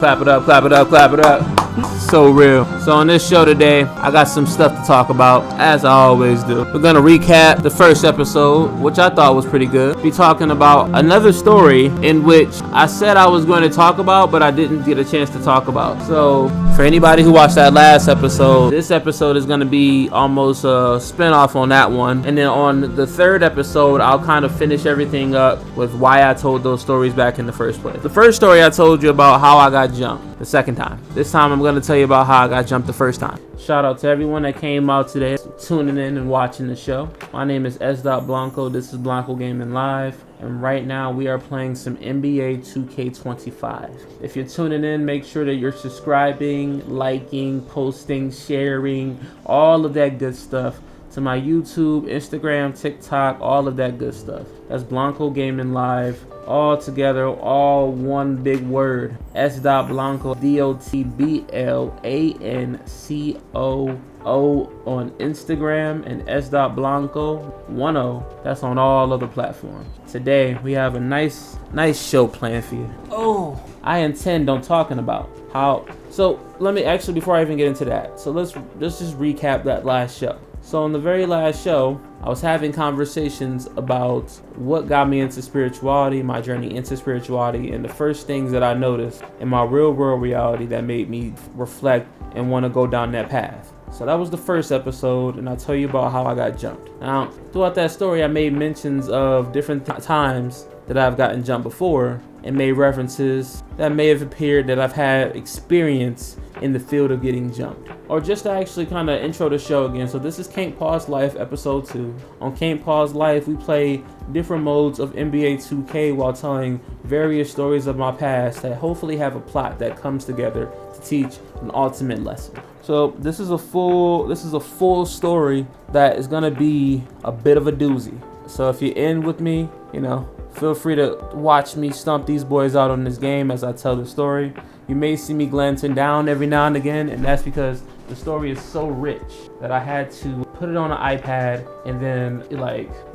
Clap it up, clap it up, clap it up. So real. So on this show today, I got some stuff to talk about, as I always do. We're gonna recap the first episode, which I thought was pretty good. Be talking about another story in which I said I was going to talk about, but I didn't get a chance to talk about. So for anybody who watched that last episode, this episode is gonna be almost a spinoff on that one. And then on the third episode, I'll kind of finish everything up with why I told those stories back in the first place. The first story I told you about how I got jumped the second time. This time I'm going to tell you about how I got jumped the first time. Shout out to everyone that came out today, tuning in and watching the show. My name is S.Blanco. This is Blanco Gaming Live. And right now we are playing some NBA 2K25. If you're tuning in, make sure that you're subscribing, liking, posting, sharing, all of that good stuff to my YouTube, Instagram, TikTok, all of that good stuff. That's Blanco Gaming Live. All together, all one big word. S.Blanco, DOTBLANCO on Instagram, and S.Blanco 10. That's on all other platforms. Today we have a nice show planned for you. Oh, I intend on talking about how. So let me actually, before I even get into that, so let's just recap that last show. So in the very last show, I was having conversations about what got me into spirituality, my journey into spirituality, and the first things that I noticed in my real world reality that made me reflect and want to go down that path. So that was the first episode, and I'll tell you about how I got jumped. Now, throughout that story, I made mentions of different times that I've gotten jumped before, and made references that may have appeared that I've had experience in the field of getting jumped. Or just to actually kind of intro the show again. So this is Cant Pause Life, episode 2. On Cant Pause Life, we play different modes of NBA 2K while telling various stories of my past that hopefully have a plot that comes together to teach an ultimate lesson. So this is a full story that is gonna be a bit of a doozy. So if you're in with me, feel free to watch me stomp these boys out on this game as I tell the story. You may see me glancing down every now and again, and that's because the story is so rich that I had to put it on an iPad and then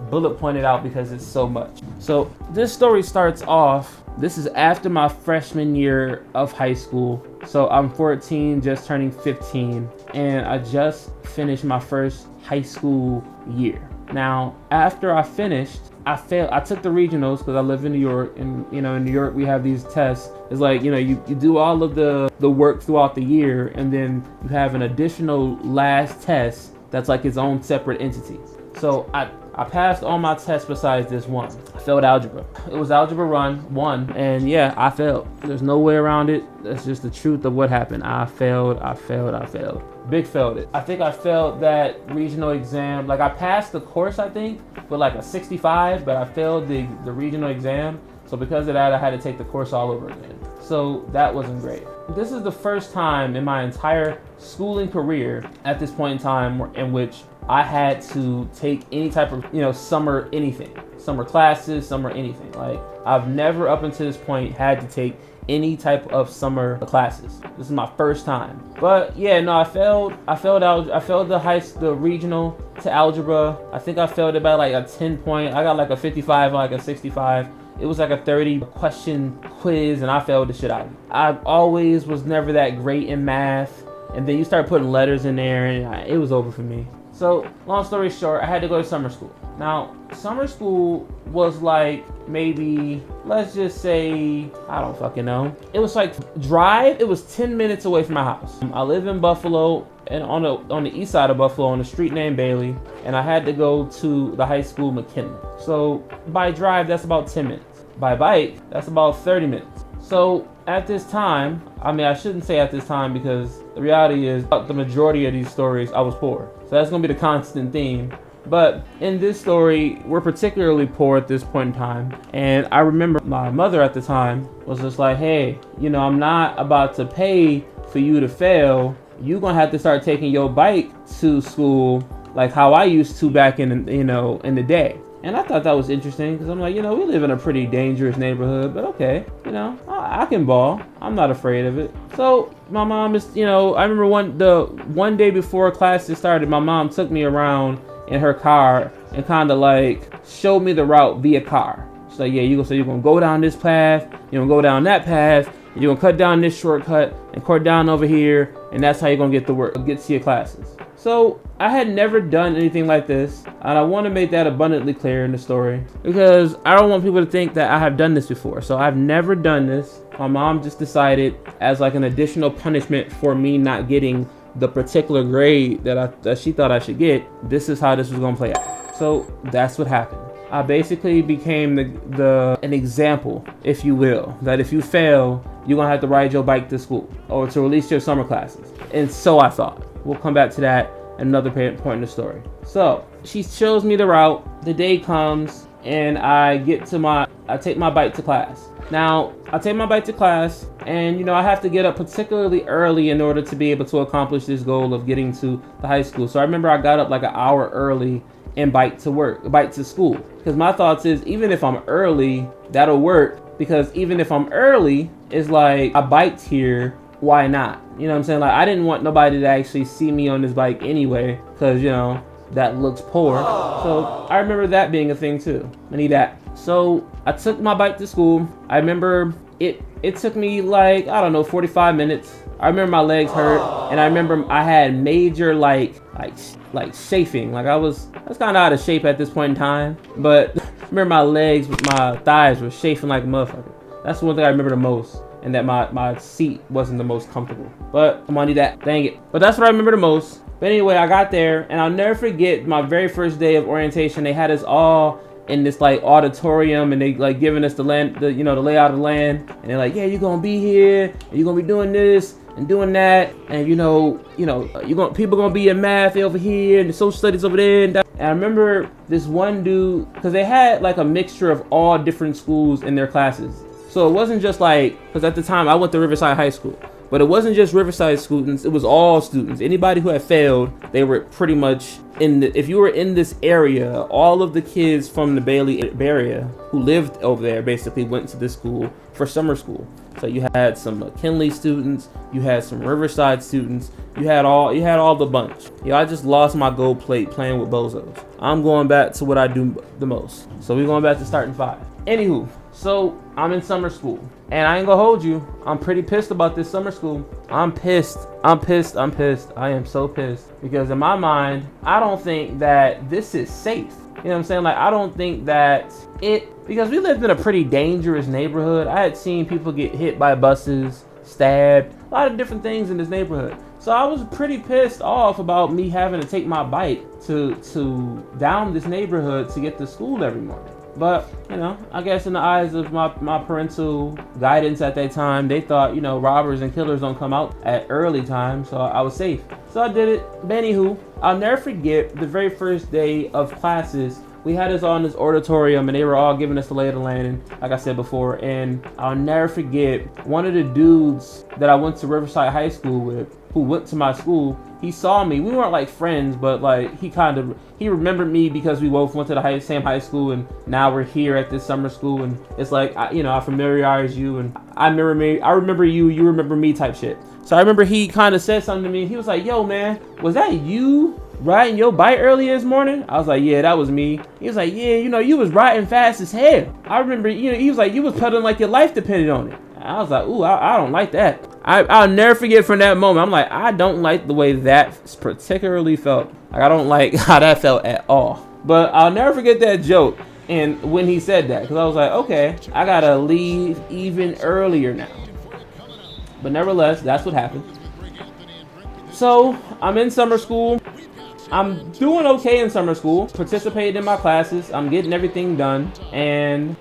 bullet point it out because it's so much. So this story starts off, this is after my freshman year of high school. So I'm 14, just turning 15, and I just finished my first high school year. Now, after I finished, I failed. I took the regionals because I live in New York, and in New York we have these tests. It's like, you do all of the work throughout the year, and then you have an additional last test that's like its own separate entity. So I passed all my tests besides this one. I failed algebra. It was algebra 1, and yeah, I failed. There's no way around it. That's just the truth of what happened. I failed. Big failed it. I think I failed that regional exam. I passed the course, I think, with a 65, but I failed the regional exam. So because of that, I had to take the course all over again. So that wasn't great. This is the first time in my entire schooling career at this point in time in which I had to take any type of, summer anything. Summer classes, summer anything. I've never up until this point had to take any type of summer classes. This is my first time. But yeah, no, I failed the regional to algebra. I think I failed it by a 10 point. I got a 55, a 65. It was a 30 question quiz, and I failed the shit out of it. I always was never that great in math, and then you start putting letters in there, and it was over for me. So long story short, I had to go to summer school. Now, summer school was maybe, let's just say, I don't fucking know. It was drive, it was 10 minutes away from my house. I live in Buffalo, and on the east side of Buffalo, on a street named Bailey, and I had to go to the high school McKinley. So by drive, that's about 10 minutes. By bike, that's about 30 minutes. So at this time, I shouldn't say at this time, because the reality is the majority of these stories, I was poor. So that's gonna be the constant theme. But in this story, we're particularly poor at this point in time. And I remember my mother at the time was just like, hey, I'm not about to pay for you to fail. You're gonna have to start taking your bike to school like how I used to back in the day. And I thought that was interesting because I'm like, we live in a pretty dangerous neighborhood, but okay, I can ball. I'm not afraid of it. So my mom is, I remember one day before classes started, my mom took me around in her car and kind of showed me the route via car. She's like, yeah, you're gonna go down this path, you're gonna go down that path, You're gonna cut down this shortcut and cut down over here, and that's how you're gonna get to your classes. So I had never done anything like this, and I want to make that abundantly clear in the story because I don't want people to think that I have done this before. So I've never done this. My mom just decided as like an additional punishment for me not getting the particular grade that she thought I should get. This is how this was gonna play out. So that's what happened. I basically became an example, if you will, that if you fail, you're gonna have to ride your bike to school or to release your summer classes. And so I thought. We'll come back to that at another point in the story. So she shows me the route. The day comes and I take my bike to class. Now, I take my bike to class and I have to get up particularly early in order to be able to accomplish this goal of getting to the high school. So I remember I got up like an hour early and bike to school. Because my thoughts is, even if I'm early, that'll work. Because even if I'm early, it's like I biked here, why not? You know what I'm saying? Like, I didn't want nobody to actually see me on this bike anyway, because that looks poor. So I remember that being a thing too. I need that. So I took my bike to school. I remember it took me like, I don't know, 45 minutes. I remember my legs hurt, and I remember I had major like chafing. Like I was kind of out of shape at this point in time, but I remember my thighs were chafing like a motherfucker. That's the one thing I remember the most, and that my seat wasn't the most comfortable. But I'm gonna need that, dang it. But that's what I remember the most. But anyway, I got there, and I'll never forget my very first day of orientation. They had us all in this like auditorium, and they like giving us the layout of the land, and they're like, yeah, you're gonna be here, and you're gonna be doing this and doing that, and people gonna be in math over here and the social studies over there. And I remember this one dude, because they had like a mixture of all different schools in their classes. So it wasn't just like, because at the time I went to Riverside High School, but it wasn't just Riverside students, it was all students. Anybody who had failed, they were pretty much if you were in this area, all of the kids from the Bay Area who lived over there basically went to this school for summer school. So you had some McKinley students, you had some Riverside students, you had all the bunch. I just lost my gold plate playing with bozos. I'm going back to what I do the most. So we're going back to starting five. Anywho, so I'm in summer school, and I ain't gonna hold you, I'm pretty pissed about this summer school. I'm pissed. I am so pissed, because in my mind, I don't think that this is safe. You know what I'm saying? Like, I don't think that because we lived in a pretty dangerous neighborhood. I had seen people get hit by buses, stabbed, a lot of different things in this neighborhood. So I was pretty pissed off about me having to take my bike to down this neighborhood to get to school every morning. But, I guess in the eyes of my parental guidance at that time, they thought, robbers and killers don't come out at early time, so I was safe. So I did it. But anywho, I'll never forget the very first day of classes. We had us all in this auditorium, and they were all giving us the lay of the land, like I said before. And I'll never forget one of the dudes that I went to Riverside High School with, who went to my school. He saw me. We weren't like friends, but like he remembered me because we both went to the same high school, and now we're here at this summer school. And it's like I familiarize you, and I remember you, you remember me type shit. So I remember he kind of said something to me. He was like, "Yo, man, was that you riding your bike earlier this morning?" I was like, "Yeah, that was me." He was like, "Yeah, you was riding fast as hell. I remember, he was like, you was pedaling like your life depended on it." I was like, "Ooh, I don't like that." I'll never forget from that moment. I'm like, I don't like the way that particularly felt. Like, I don't like how that felt at all. But I'll never forget that joke, and when he said that, because I was like, okay, I gotta leave even earlier now. But nevertheless, that's what happened. So I'm in summer school. I'm doing okay in summer school, participating in my classes. I'm getting everything done, and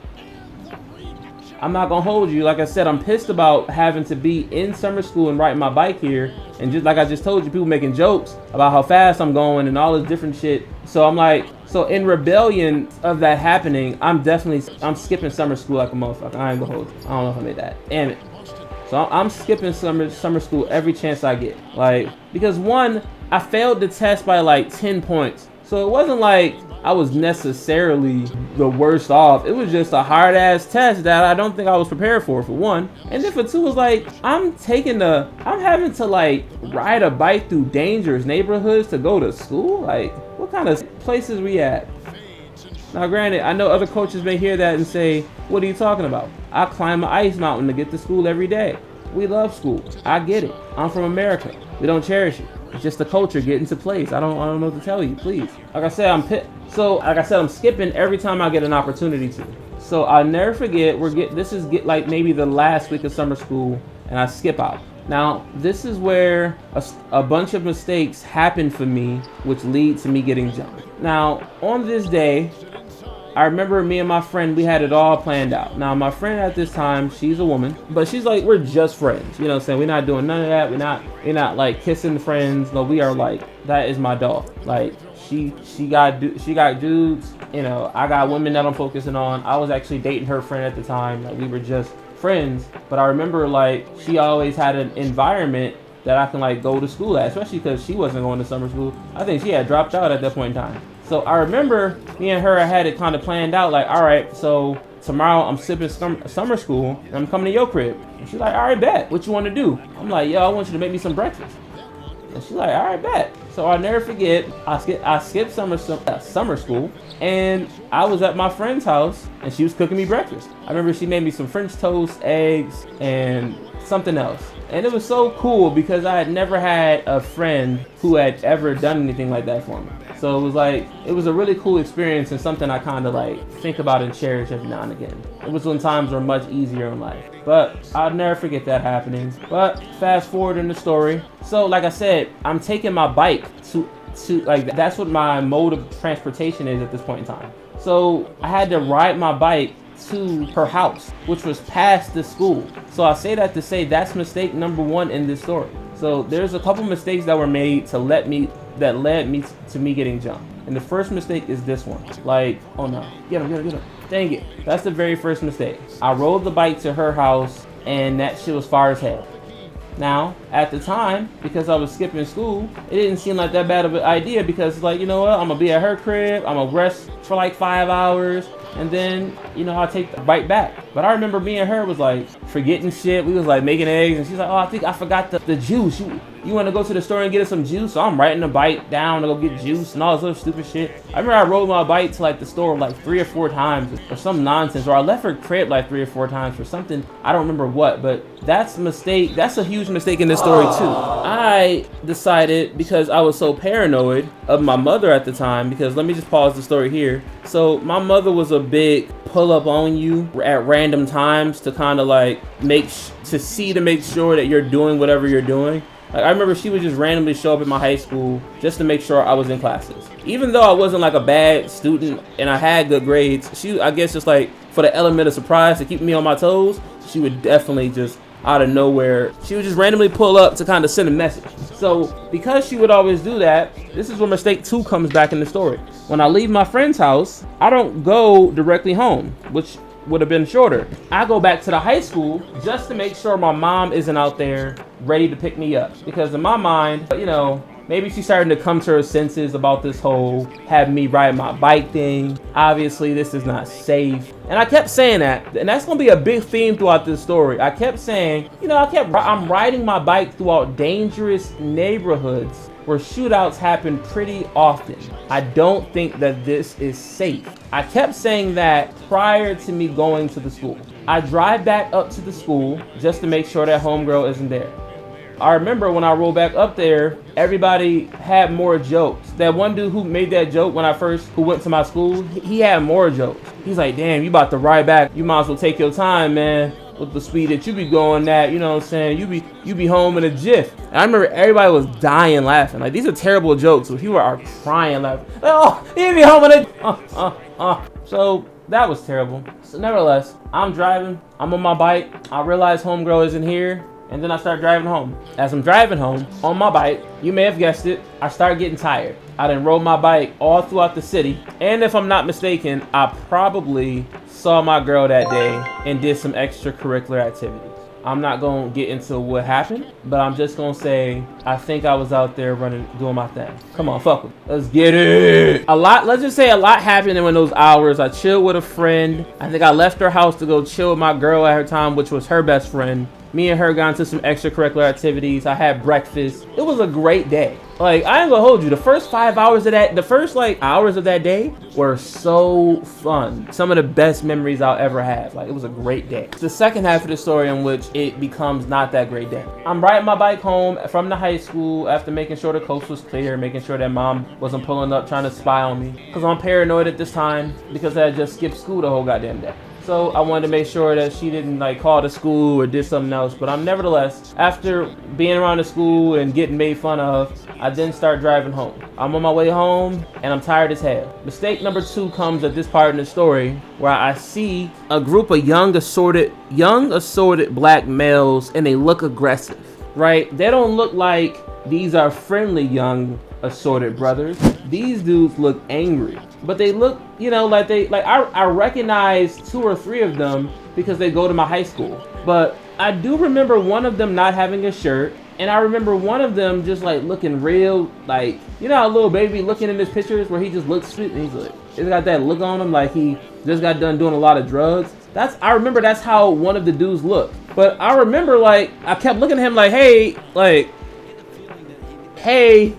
I'm not gonna hold you. Like I said, I'm pissed about having to be in summer school and riding my bike here, and just like I just told you, people making jokes about how fast I'm going and all this different shit. So I'm like, so in rebellion of that happening, I'm skipping summer school like a motherfucker. I ain't gonna hold you. I don't know if I made that. Damn it. So I'm skipping summer school every chance I get. Like, because one, I failed the test by like 10 points. So it wasn't like I was necessarily the worst off. It was just a hard ass test that I don't think I was prepared for one. And then for two, was like, I'm having to like ride a bike through dangerous neighborhoods to go to school. Like, what kind of places we at? Now, granted, I know other coaches may hear that and say, what are you talking about? I climb an ice mountain to get to school every day. We love school. I get it. I'm from America. We don't cherish it. It's just the culture getting to place. I don't know what to tell you, please. Like I said, I'm skipping every time I get an opportunity to. So I'll never forget, this is like maybe the last week of summer school, and I skip out. Now, this is where a bunch of mistakes happen for me, which lead to me getting jumped. Now, on this day, I remember me and my friend, we had it all planned out. Now, my friend at this time, she's a woman, but she's like, we're just friends. You know what I'm saying? We're not doing none of that. We're not like kissing friends. No, we are like, that is my dog. Like, she got dudes. You know, I got women that I'm focusing on. I was actually dating her friend at the time. Like, we were just friends. But I remember, like, she always had an environment that I can, like, go to school at, especially because she wasn't going to summer school. I think she had dropped out at that point in time. So I remember me and her had it kind of planned out, like, all right, so tomorrow I'm sipping summer school and I'm coming to your crib. And she's like, all right, bet. What you want to do? I'm like, yo, I want you to make me some breakfast. And she's like, all right, bet. So I'll never forget, I skipped summer school, and I was at my friend's house and she was cooking me breakfast. I remember she made me some French toast, eggs, and something else. And it was so cool because I had never had a friend who had ever done anything like that for me. So it was a really cool experience and something I kind of like think about and cherish every now and again. It was when times were much easier in life. But I'll never forget that happening. But fast forward in the story. So like I said, I'm taking my bike to like, that's what my mode of transportation is at this point in time. So I had to ride my bike to her house, which was past the school. So I say that to say that's mistake number one in this story. So there's a couple mistakes that were made that led me to me getting jumped. And the first mistake is this one. Like, oh no, get him. Dang it. That's the very first mistake. I rode the bike to her house and that shit was far as hell. Now, at the time, because I was skipping school, it didn't seem like that bad of an idea because, like, you know what? I'm going to be at her crib. I'm going to rest for like 5 hours. And then, you know, I'll take the bike back. But I remember me and her was like forgetting shit. We was like making eggs. And she's like, oh, I think I forgot the juice. You want to go to the store and get us some juice? So I'm riding the bike down to go get juice and all this other stupid shit. I remember I rode my bike to like the store like 3 or 4 times or some nonsense. Or I left her crib like 3 or 4 times for something. I don't remember what. But that's a mistake. That's a huge mistake in this story too. I decided, because I was so paranoid of my mother at the time, because let me just pause the story here. So my mother was a big pull up on you at random times to kind of like make sure that you're doing whatever you're doing. Like, I remember she would just randomly show up at my high school just to make sure I was in classes. Even though I wasn't like a bad student and I had good grades, she, I guess just like for the element of surprise to keep me on my toes, she would definitely just out of nowhere, she would just randomly pull up to kind of send a message. So because she would always do that, this is where mistake 2 comes back in the story. When I leave my friend's house, I don't go directly home, which would have been shorter. I go back to the high school just to make sure my mom isn't out there ready to pick me up. Because in my mind, you know, maybe she's starting to come to her senses about this whole having me ride my bike thing. Obviously, this is not safe. And I kept saying that. And that's going to be a big theme throughout this story. I kept saying, you know, I'm riding my bike throughout dangerous neighborhoods where shootouts happen pretty often. I don't think that this is safe. I kept saying that prior to me going to the school. I drive back up to the school just to make sure that homegirl isn't there. I remember when I rolled back up there, everybody had more jokes. That one dude who made that joke who went to my school, he had more jokes. He's like, damn, you about to ride back. You might as well take your time, man. With the speed that you be going at, you know what I'm saying? You be home in a jiff. And I remember everybody was dying laughing. Like, these are terrible jokes. So people are crying laughing. Like, oh, you be home in a So that was terrible. So nevertheless, I'm driving. I'm on my bike. I realize homegirl isn't here. And then I start driving home. As I'm driving home on my bike, you may have guessed it, I start getting tired. I done rode my bike all throughout the city. And if I'm not mistaken, I probably saw my girl that day and did some extracurricular activities. I'm not going to get into what happened, but I'm just going to say, I think I was out there doing my thing. Come on, fuck with. Let's get it. Let's just say a lot happened in those hours. I chilled with a friend. I think I left her house to go chill with my girl at her time, which was her best friend. Me and her got into some extracurricular activities. I had breakfast. It was a great day. Like, I ain't gonna hold you. The first 5 hours of that, the first like hours of that day were so fun. Some of the best memories I'll ever have. Like, it was a great day. The second half of the story in which it becomes not that great day. I'm riding my bike home from the high school after making sure the coast was clear, making sure that mom wasn't pulling up trying to spy on me. Because I'm paranoid at this time because I had just skipped school the whole goddamn day. So I wanted to make sure that she didn't like call the school or did something else. But I'm nevertheless, after being around the school and getting made fun of, I then start driving home. I'm on my way home and I'm tired as hell. Mistake number 2 comes at this part in the story where I see a group of young assorted black males and they look aggressive, right? They don't look like these are friendly young assorted brothers. These dudes look angry, but they look, like I recognize 2 or 3 of them because they go to my high school. But I do remember one of them not having a shirt, and I remember one of them just like looking real, like, how a little baby looking in his pictures where he just looks sweet and he's got that look on him like he just got done doing a lot of drugs. I remember that's how one of the dudes looked. But I remember like I kept looking at him like, hey, I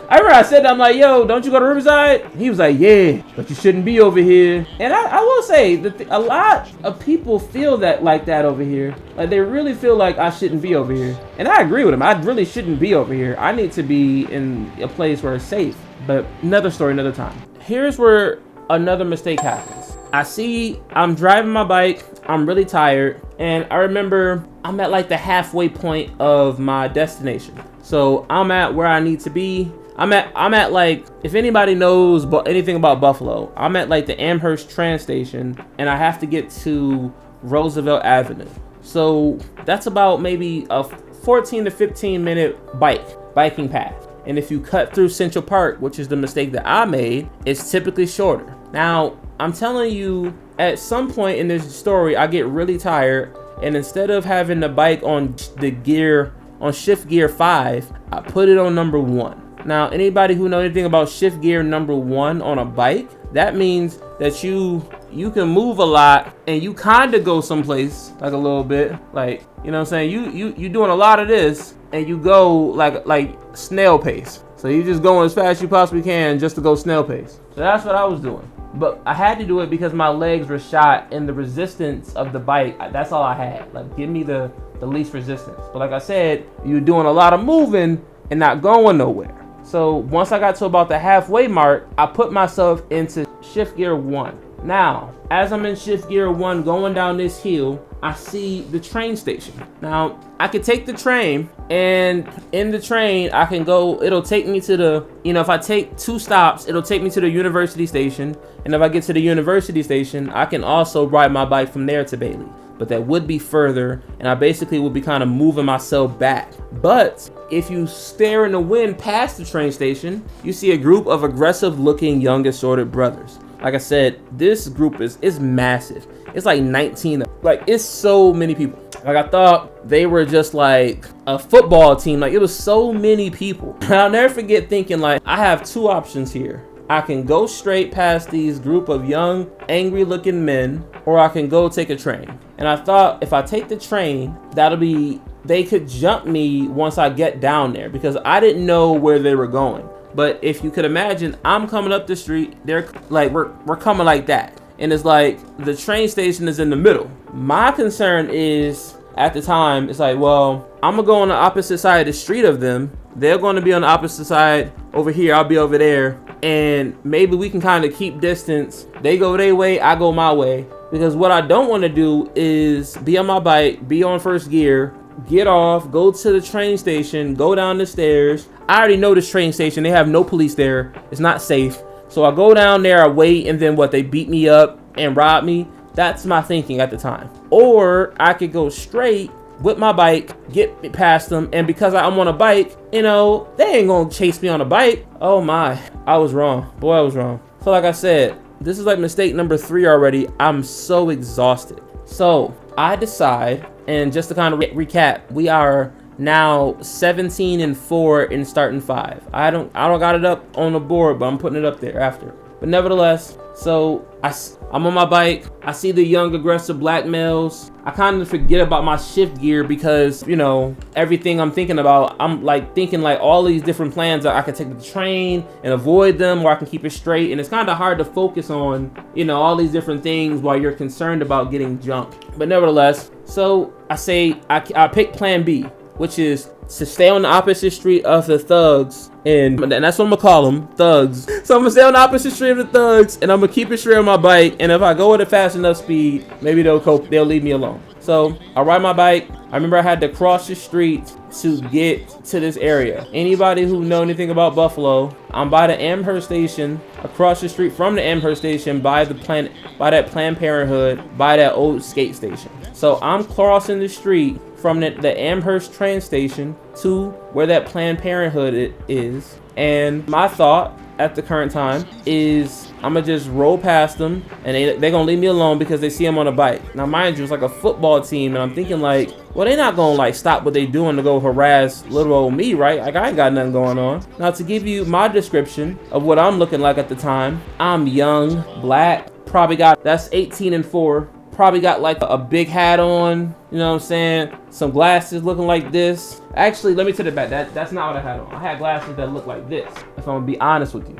remember I said that, I'm like, yo, don't you go to Riverside? He was like, yeah, but you shouldn't be over here. And I will say that a lot of people feel that like that over here. Like, they really feel like I shouldn't be over here. And I agree with him. I really shouldn't be over here. I need to be in a place where it's safe. But another story, another time. Here's where another mistake happens. I'm driving my bike. I'm really tired. And I remember I'm at like the halfway point of my destination. So I'm at where I need to be. I'm at like, if anybody knows anything about Buffalo, I'm at like the Amherst train station and I have to get to Roosevelt Avenue. So that's about maybe a 14 to 15 minute biking path. And if you cut through Central Park, which is the mistake that I made, it's typically shorter. Now, I'm telling you, at some point in this story, I get really tired, and instead of having the bike on shift gear 5, I put it on number 1. Now, anybody who knows anything about shift gear number 1 on a bike, that means that you can move a lot and you kind of go someplace like a little bit, like, you know what I'm saying? You doing a lot of this and you go like snail pace. So you just going as fast as you possibly can just to go snail pace. So that's what I was doing. But I had to do it because my legs were shot and the resistance of the bike, that's all I had. Like, give me the least resistance. But like I said, you're doing a lot of moving and not going nowhere. So once I got to about the halfway mark, I put myself into shift gear 1. Now, as I'm in shift gear 1 going down this hill, I see the train station. Now, I could take the train, and in the train, I can go, it'll take me to the, if I take 2 stops, it'll take me to the university station. And if I get to the university station, I can also ride my bike from there to Bailey. But that would be further, and I basically would be kind of moving myself back. But if you stare in the wind past the train station, you see a group of aggressive looking young assorted brothers. Like I said, this group is massive. It's like 19, like it's so many people. Like, I thought they were just like a football team. Like, it was so many people. I'll never forget thinking like, I have 2 options here. I can go straight past these group of young, angry looking men, or I can go take a train. And I thought if I take the train, they could jump me once I get down there because I didn't know where they were going. But if you could imagine, I'm coming up the street, they're like, we're coming like that. And it's like, the train station is in the middle. My concern is, at the time, it's like, well, I'm gonna go on the opposite side of the street of them. They're going to be on the opposite side over here. I'll be over there. And maybe we can kind of keep distance. They go their way, I go my way. Because what I don't want to do is be on my bike, be on first gear, get off, go to the train station, go down the stairs. I already know this train station. They have no police there. It's not safe. So I go down there, I wait, and then they beat me up and rob me. That's my thinking at the time. Or I could go straight with my bike, get past them, and because I'm on a bike, they ain't gonna chase me on a bike. Oh my, I was wrong. Boy, I was wrong. So like I said, this is like mistake number 3 already. I'm so exhausted. So I decide, and just to kind of recap, we are now 17-4 in starting 5. I don't got it up on the board, but I'm putting it up there after. But nevertheless, so I'm on my bike. I see the young, aggressive black males. I kind of forget about my shift gear because, you know, everything I'm thinking about, I'm like thinking like all these different plans that I can take the train and avoid them, or I can keep it straight. And it's kind of hard to focus on, you know, all these different things while you're concerned about getting jumped. But nevertheless, so I pick plan B, which is to stay on the opposite street of the thugs, and that's what I'm gonna call them, thugs. So I'm gonna stay on the opposite street of the thugs, and I'm gonna keep it straight on my bike. And if I go at a fast enough speed, maybe they'll leave me alone. So I ride my bike. I remember I had to cross the street to get to this area. Anybody who know anything about Buffalo, I'm by the Amherst station, across the street from the Amherst station, by that Planned Parenthood, by that old skate station. So I'm crossing the street from the Amherst train station to where that Planned Parenthood is. And my thought at the current time is I'm gonna just roll past them, and they're gonna leave me alone because they see I'm on a bike. Now mind you, it's like a football team, and I'm thinking like, well, they're not gonna like stop what they doing to go harass little old me, right? Like I ain't got nothing going on. Now to give you my description of what I'm looking like at the time, I'm young, black, that's 18 and 4. Probably got like a big hat on, you know what I'm saying? Some glasses looking like this. Actually, let me take it back. That's not what I had on. I had glasses that look like this, if I'm gonna be honest with you.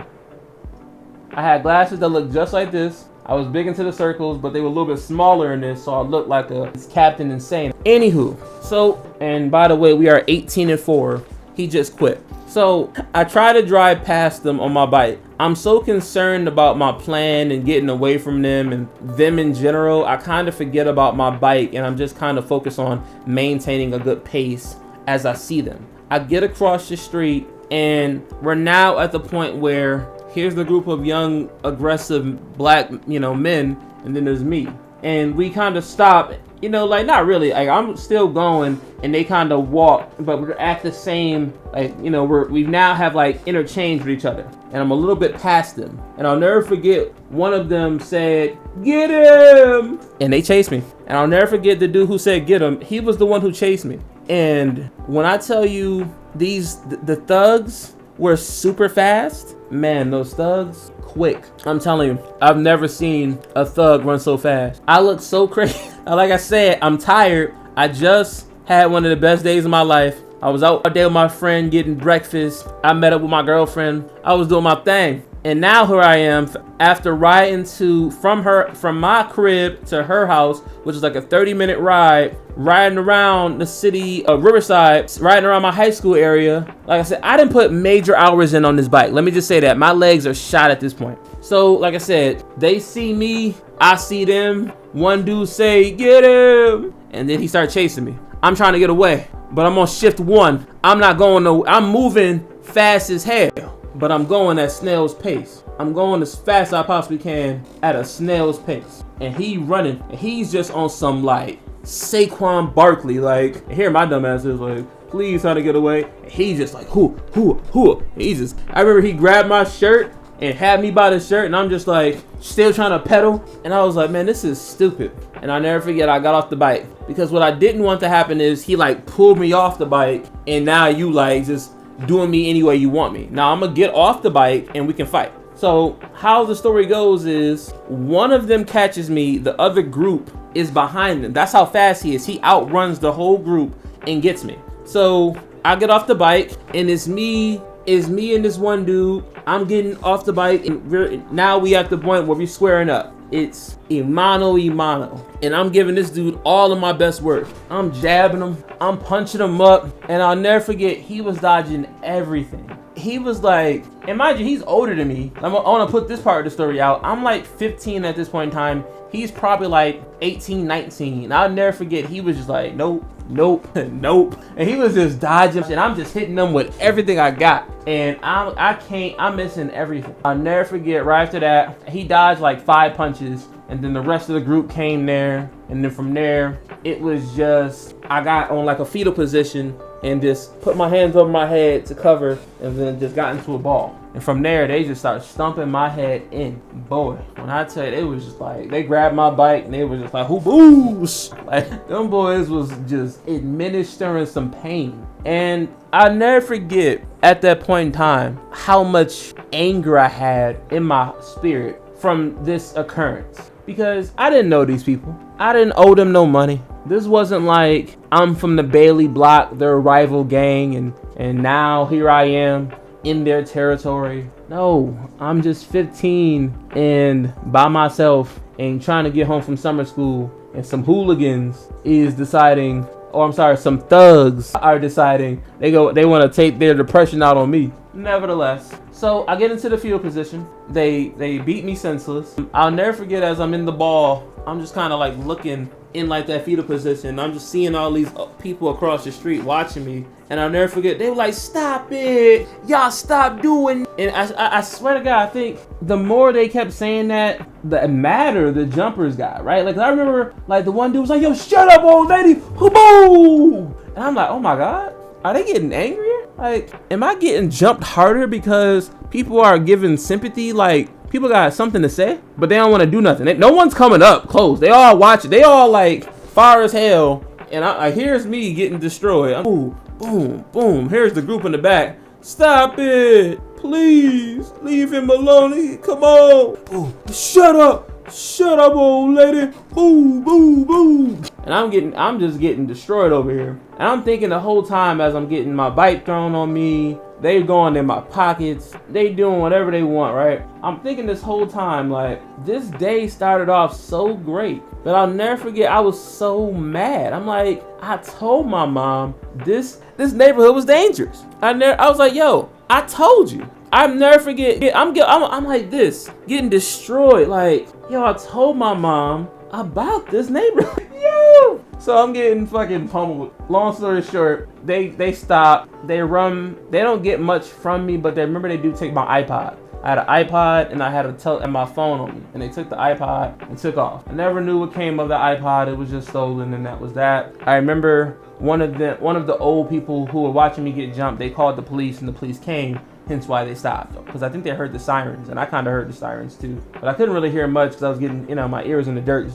I had glasses that looked just like this. I was big into the circles, but they were a little bit smaller in this, so I looked like a Captain Insane. Anywho, so, and by the way, we are 18 and 4. He just quit. So I try to drive past them on my bike. I'm so concerned about my plan and getting away from them and them in general. I kind of forget about my bike, and I'm just kind of focused on maintaining a good pace as I see them. I get across the street, and we're now at the point where here's the group of young, aggressive black, you know, men, and then there's me. And we kind of stop, you know, like not really, like I'm still going, and they kind of walk, but we're at the same, like, you know, we now have like interchanged with each other, and I'm a little bit past them. And I'll never forget, one of them said, "Get him!" And they chased me. And I'll never forget the dude who said, "Get him." He was the one who chased me. And when I tell you the thugs were super fast, man, those thugs quick. I'm telling you, I've never seen a thug run so fast. I look so crazy. Like I said, I'm tired. I just had one of the best days of my life. I was out there with my friend getting breakfast. I met up with my girlfriend. I was doing my thing. And now here I am after riding from my crib to her house, which is like a 30-minute ride, riding around the city of Riverside, riding around my high school area. Like I said, I didn't put major hours in on this bike. Let me just say that. My legs are shot at this point. So like I said, they see me, I see them. One dude say, "Get him!" And then he started chasing me. I'm trying to get away, but I'm on shift 1. I'm moving fast as hell, but I'm going at snail's pace. I'm going as fast as I possibly can at a snail's pace. And he running, and he's just on some like Saquon Barkley, like, here my dumb ass is like, please try to get away. And he's just like, hoo. I remember he grabbed my shirt and had me by the shirt, and I'm just like, still trying to pedal. And I was like, man, this is stupid. And I'll never forget, I got off the bike, because what I didn't want to happen is he like pulled me off the bike, and now you like just doing me any way you want me. Now I'm gonna get off the bike and we can fight. So how the story goes is, one of them catches me, the other group is behind them. That's how fast he is. He outruns the whole group and gets me. So I get off the bike, and it's me and this one dude. I'm getting off the bike, and now we at the point where we're squaring up. It's mano a mano, and I'm giving this dude all of my best work. I'm jabbing him, I'm punching him up, and I'll never forget, he was dodging everything. He was like, and mind you, he's older than me. I want to put this part of the story out. I'm like 15 at this point in time. He's probably like 18, 19. And I'll never forget, he was just like, nope. And he was just dodging, and I'm just hitting them with everything I got. And I'm missing everything. I'll never forget, right after that, he dodged like 5 punches, and then the rest of the group came there. And then from there, it was just, I got on like a fetal position and just put my hands over my head to cover, and then just got into a ball. And from there, they just start stumping my head in. Boy, when I tell you, it was just like, they grabbed my bike and they was just like, who boos? Like, them boys was just administering some pain. And I'll never forget at that point in time how much anger I had in my spirit from this occurrence. Because I didn't know these people. I didn't owe them no money. This wasn't like I'm from the Bailey block, their rival gang, and now here I am in their territory. No, I'm just 15 and by myself and trying to get home from summer school, and some hooligans is deciding, or I'm sorry, some thugs are deciding they want to take their depression out on me. Nevertheless, so I get into the field position. They beat me senseless. I'll never forget, as I'm in the ball, I'm just kind of like looking in like that fetal position. I'm just seeing all these people across the street watching me. And I'll never forget, they were like, stop it. Y'all stop doing. And I swear to God, I think the more they kept saying that, the madder the jumpers got, right? Like, I remember, like, the one dude was like, yo, shut up, old lady. Boom. And I'm like, oh my God, are they getting angrier? Like, am I getting jumped harder because people are giving sympathy? Like, people got something to say, but they don't want to do nothing. No one's coming up close. They all watch it. They all like fire as hell. And I here's me getting destroyed. Boom, boom, boom. Here's the group in the back. Stop it. Please leave him alone. Come on. Ooh, shut up. Shut up, old lady. Boom, boom, boom. And I'm just getting destroyed over here. And I'm thinking the whole time as I'm getting my bike thrown on me, they going in my pockets, they doing whatever they want, right? I'm thinking this whole time, like, this day started off so great, but I'll never forget, I was so mad. I'm like, I told my mom this neighborhood was dangerous. I was like, yo, I told you. I'll never forget. I'm like this, getting destroyed. Like, yo, I told my mom about this neighborhood. Yo. So I'm getting fucking pummeled. Long story short, they stop. They run. They don't get much from me, but they remember they do take my iPod. I had an iPod and I had and my phone on me, and they took the iPod and took off. I never knew what came of the iPod. It was just stolen, and that was that. I remember one of the old people who were watching me get jumped. They called the police, and the police came. Hence why they stopped, because I think they heard the sirens, and I kind of heard the sirens too. But I couldn't really hear much because I was getting, my ears in the dirt,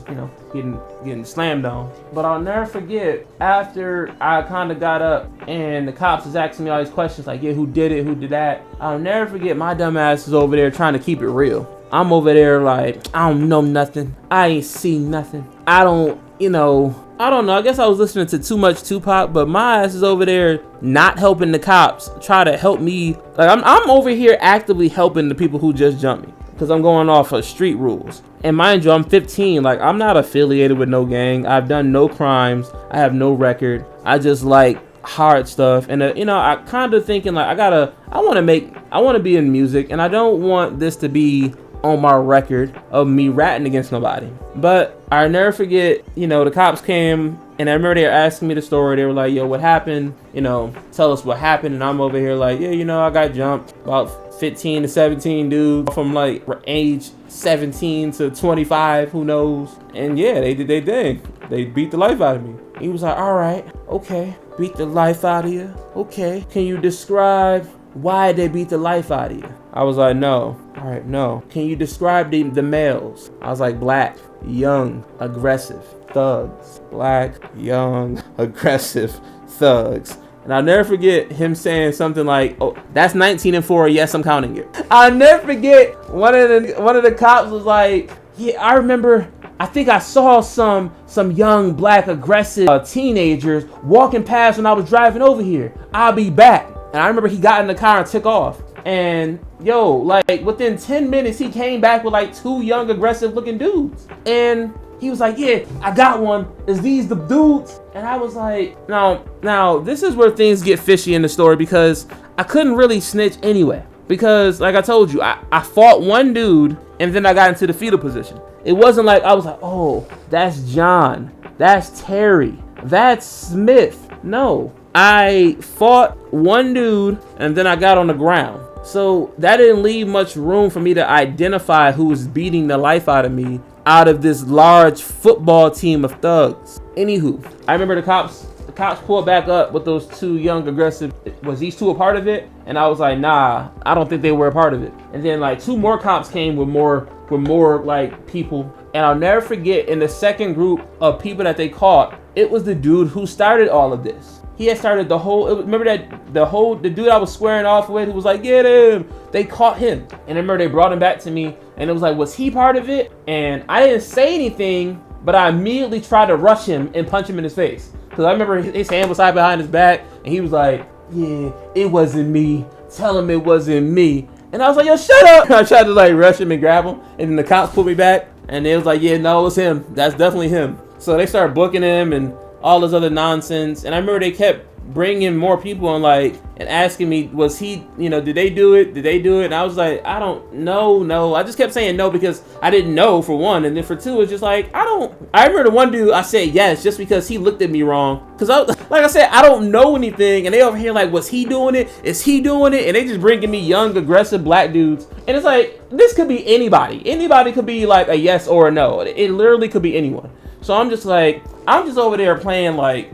getting slammed on. But I'll never forget, after I kind of got up and the cops was asking me all these questions, like, yeah, who did it, who did that? I'll never forget, my dumb ass is over there trying to keep it real. I'm over there like, I don't know nothing. I ain't seen nothing. I don't know. I guess I was listening to too much Tupac, but my ass is over there not helping the cops try to help me. Like, I'm over here actively helping the people who just jumped me, because I'm going off of street rules. And mind you, I'm 15. Like, I'm not affiliated with no gang. I've done no crimes. I have no record. I just like hard stuff. And I kind of thinking like, I want to be in music, and I don't want this to be on my record of me ratting against nobody. But I never forget, the cops came, and I remember they were asking me the story. They were like, yo, what happened? Tell us what happened. And I'm over here like, yeah, I got jumped. About 15 to 17 dudes from like age 17 to 25, who knows? And yeah, they did their thing. They beat the life out of me. He was like, all right, okay, beat the life out of you. Okay, can you describe why they beat the life out of you? I was like, no. All right, no. Can you describe the males? I was like, black, young, aggressive, thugs. Black, young, aggressive, thugs. And I'll never forget him saying something like, oh, that's 19 and 4. Yes, I'm counting it. I'll never forget one of the cops was like, yeah, I remember, I think I saw some young, black, aggressive teenagers walking past when I was driving over here. I'll be back. And I remember he got in the car and took off. And yo, like within 10 minutes, he came back with like 2 young, aggressive looking dudes. And he was like, yeah, I got one. Is these the dudes? And I was like, now this is where things get fishy in the story, because I couldn't really snitch anyway. Because like I told you, I fought one dude and then I got into the fetal position. It wasn't like I was like, oh, that's John, that's Terry, that's Smith. No, I fought one dude and then I got on the ground. So that didn't leave much room for me to identify who was beating the life out of me out of this large football team of thugs. Anywho, I remember the cops the cops pulled back up with those two young aggressive. Was these two a part of it? And I was like, nah, I don't think they were a part of it. And then like two more cops came with more like people. And I'll never forget, in the second group of people that they caught, it was the dude who started all of this. He had started the whole, remember that the dude I was squaring off with who was like, get him. They caught him. And I remember they brought him back to me and it was like, was he part of it? And I didn't say anything, but I immediately tried to rush him and punch him in his face. Cause I remember his hand was tied behind his back and he was like, yeah, it wasn't me. Tell him it wasn't me. And I was like, yo, shut up. I tried to like rush him and grab him. And then the cops pulled me back and they was like, yeah, no, it's him. That's definitely him. So they started booking him and all this other nonsense. And I remember they kept bringing more people and like, and asking me, was he, did they do it? Did they do it? And I was like, I don't know. No. I just kept saying no because I didn't know, for one. And then for two, it's just like, I remember the one dude, I said yes, just because he looked at me wrong. Cause like I said, I don't know anything. And they over here like, was he doing it? Is he doing it? And they just bringing me young, aggressive black dudes. And it's like, this could be anybody. Anybody could be like a yes or a no. It literally could be anyone. So I'm just over there playing like,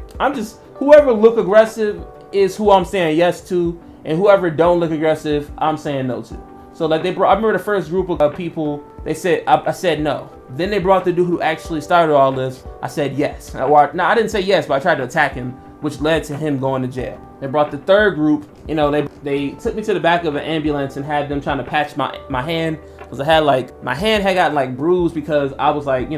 whoever look aggressive is who I'm saying yes to, and whoever don't look aggressive, I'm saying no to. So like I remember the first group of people, they said, I said no. Then they brought the dude who actually started all this. I said yes. I didn't say yes, but I tried to attack him, which led to him going to jail. They brought the third group, they took me to the back of an ambulance and had them trying to patch my hand. Because my hand had got like bruised because I was like,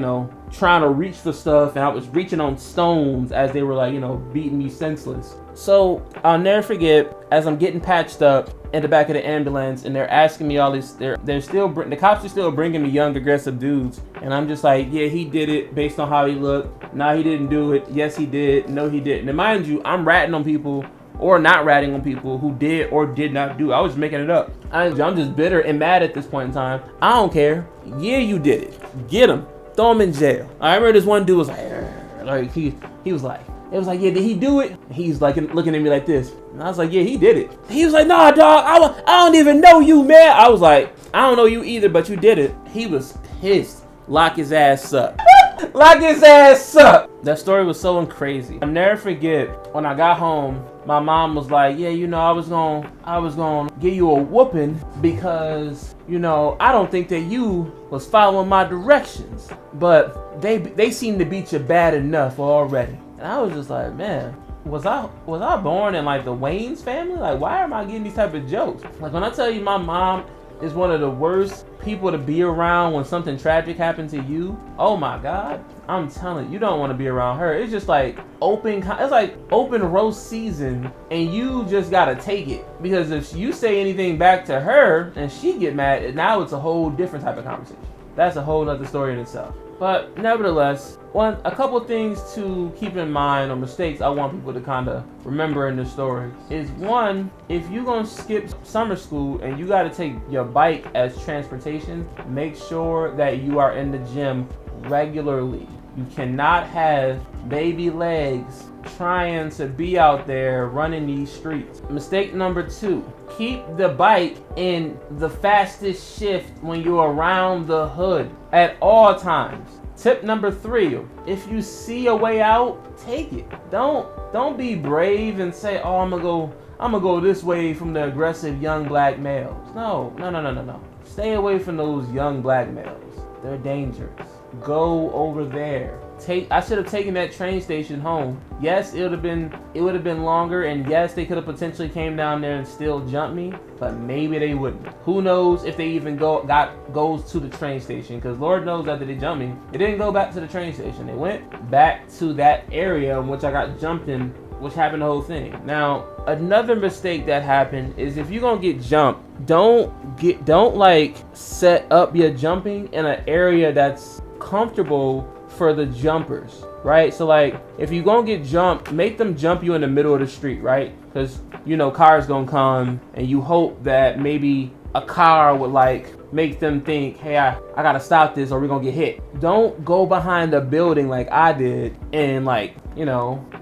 trying to reach for stuff and I was reaching on stones as they were like, beating me senseless. So I'll never forget, as I'm getting patched up in the back of the ambulance and they're asking me all this, the cops are still bringing me young aggressive dudes. And I'm just like, yeah, he did it based on how he looked. No, he didn't do it. Yes, he did. No, he didn't. And mind you, I'm ratting on people or not ratting on people who did or did not do. I was making it up. I'm just bitter and mad at this point in time. I don't care. Yeah, you did it. Get him. Throw him in jail. I remember this one dude was like he was like, it was like, yeah, did he do it? And he's like looking at me like this. And I was like, yeah, he did it. He was like, nah, dog, I don't even know you, man. I was like, I don't know you either, but you did it. He was pissed. Lock his ass up. Lock his ass up. That story was so crazy. I'll never forget when I got home, my mom was like, yeah, I was gonna give you a whooping because, I don't think that you was following my directions. But they seem to beat you bad enough already. And I was just like, man, was I born in like the Wayne's family? Like, why am I getting these type of jokes? Like when I tell you my mom is one of the worst people to be around when something tragic happened to you. Oh my God. I'm telling you, don't want to be around her. It's just like open roast season and you just got to take it. Because if you say anything back to her and she get mad, now it's a whole different type of conversation. That's a whole nother story in itself. But nevertheless, a couple things to keep in mind, or mistakes I want people to kind of remember in this story, is one, if you're going to skip summer school and you got to take your bike as transportation, make sure that you are in the gym regularly. You cannot have baby legs trying to be out there running these streets. Mistake number 2, keep the bike in the fastest shift when you're around the hood at all times. Tip number 3, if you see a way out, take it. Don't be brave and say, oh, I'm gonna go this way from the aggressive young black males. No. Stay away from those young black males. They're dangerous. Go over there. I should have taken that train station home. Yes, it would have been longer, and yes, they could have potentially came down there and still jumped me, but maybe they wouldn't. Who knows if they even goes to the train station? Because Lord knows after they jumped me, they didn't go back to the train station. They went back to that area in which I got jumped in, which happened the whole thing. Now, another mistake that happened is if you're gonna get jumped, don't like set up your jumping in an area that's comfortable for the jumpers, right? So like if you're gonna get jumped, make them jump you in the middle of the street, right? Because cars gonna come and you hope that maybe a car would like make them think, hey, I gotta stop this or we're gonna get hit. Don't go behind a building like I did and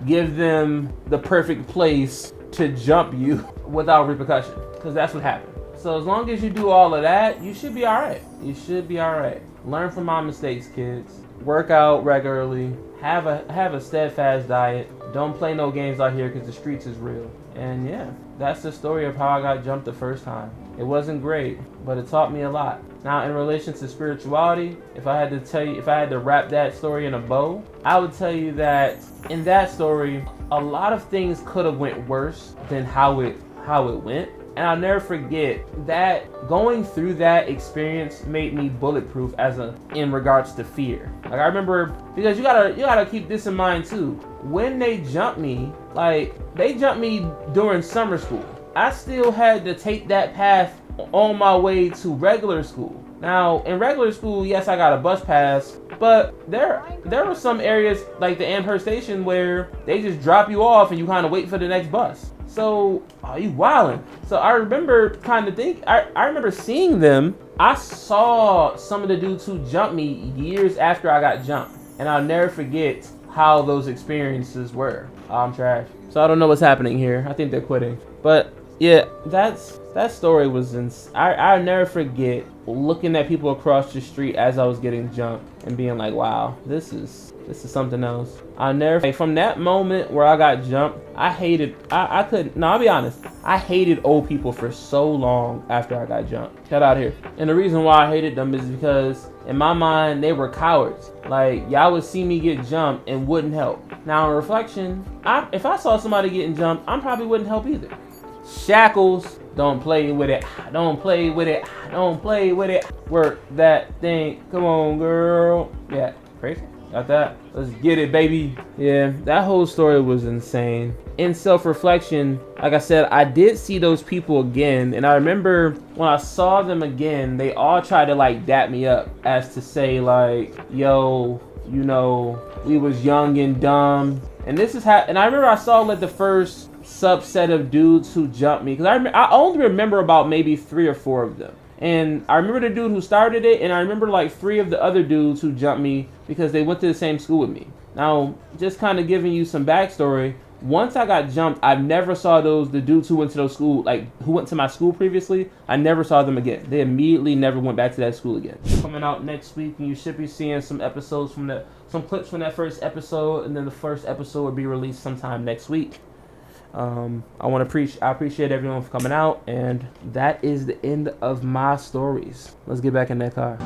give them the perfect place to jump you without repercussion, because that's what happened. So as long as you do all of that, you should be all right. You should be all right. Learn from my mistakes, kids. Work out regularly. Have a steadfast diet. don't play no games out here because the streets is real. And yeah, that's the story of how I got jumped the first time. It wasn't great, but it taught me a lot. Now, in relation to spirituality, if I had to wrap that story in a bow, I would tell you that in that story, a lot of things could have went worse than how it went. And I'll never forget that going through that experience made me bulletproof in regards to fear. Like I remember, because you gotta keep this in mind too. When they jumped me, they jumped me during summer school. I still had to take that path on my way to regular school. Now, in regular school, yes, I got a bus pass, but there were some areas like the Amherst station where they just drop you off and you kind of wait for the next bus. So, you wildin'. So I remember I remember seeing them. I saw some of the dudes who jumped me years after I got jumped. And I'll never forget how those experiences were. I'm trash. So I don't know what's happening here. I think they're quitting. But yeah, that story was I'll never forget looking at people across the street as I was getting jumped and being like, wow, this is something else. From that moment where I got jumped, I'll be honest, I hated old people for so long after I got jumped. Shout out here. And the reason why I hated them is because in my mind, they were cowards. Like, y'all would see me get jumped and wouldn't help. Now, in reflection, if I saw somebody getting jumped, I probably wouldn't help either. Shackles, don't play with it. Don't play with it. Don't play with it. Work that thing. Come on, girl. Yeah, crazy. Got that? Let's get it, baby. Yeah, that whole story was insane. In self-reflection, like I said, I did see those people again, and I remember when I saw them again, they all tried to dap me up as to say yo, we was young and dumb. And this is how, and I remember I saw the first subset of dudes who jumped me, because I only remember about maybe 3 or 4 of them. And I remember the dude who started it, and I remember 3 of the other dudes who jumped me because they went to the same school with me. Now, just kind of giving you some backstory, once I got jumped, I never saw the dudes who went to those school, who went to my school previously, I never saw them again. They immediately never went back to that school again. Coming out next week, and you should be seeing some episodes some clips from that first episode, and then the first episode will be released sometime next week. I appreciate everyone for coming out, and that is the end of my stories. Let's get back in that car.